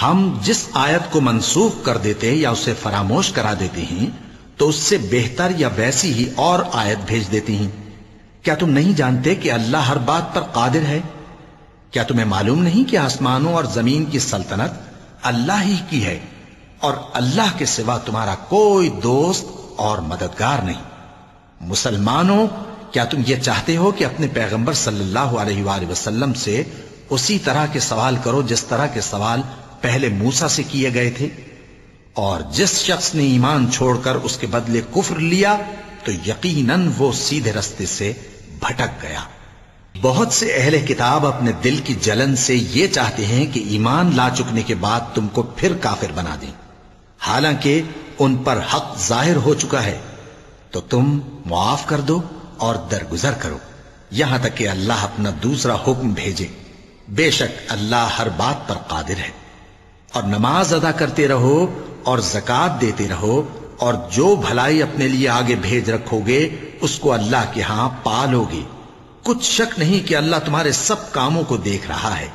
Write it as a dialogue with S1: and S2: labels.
S1: ہم جس آیت کو منسوخ کر دیتے یا اسے فراموش کرا دیتے ہیں تو اس سے بہتر یا ویسی ہی اور آیت بھیج دیتی ہیں۔ کیا تم نہیں جانتے کہ اللہ ہر بات پر قادر ہے؟ کیا تمہیں معلوم نہیں کہ آسمانوں اور زمین کی سلطنت اللہ ہی کی ہے اور اللہ کے سوا تمہارا کوئی دوست اور مددگار نہیں؟ مسلمانوں، کیا تم یہ چاہتے ہو کہ اپنے پیغمبر صلی اللہ علیہ وآلہ وسلم سے اسی طرح کے سوال کرو جس طرح کے سوال پہلے موسیٰ سے کیے گئے تھے؟ اور جس شخص نے ایمان چھوڑ کر اس کے بدلے کفر لیا تو یقیناً وہ سیدھے رستے سے بھٹک گیا۔ بہت سے اہل کتاب اپنے دل کی جلن سے یہ چاہتے ہیں کہ ایمان لا چکنے کے بعد تم کو پھر کافر بنا دیں، حالانکہ ان پر حق ظاہر ہو چکا ہے۔ تو تم معاف کر دو اور درگزر کرو یہاں تک کہ اللہ اپنا دوسرا حکم بھیجے۔ بے شک اللہ ہر بات پر قادر ہے۔ اور نماز ادا کرتے رہو اور زکوٰۃ دیتے رہو، اور جو بھلائی اپنے لیے آگے بھیج رکھو گے اس کو اللہ کے ہاں پالو گے۔ کچھ شک نہیں کہ اللہ تمہارے سب کاموں کو دیکھ رہا ہے۔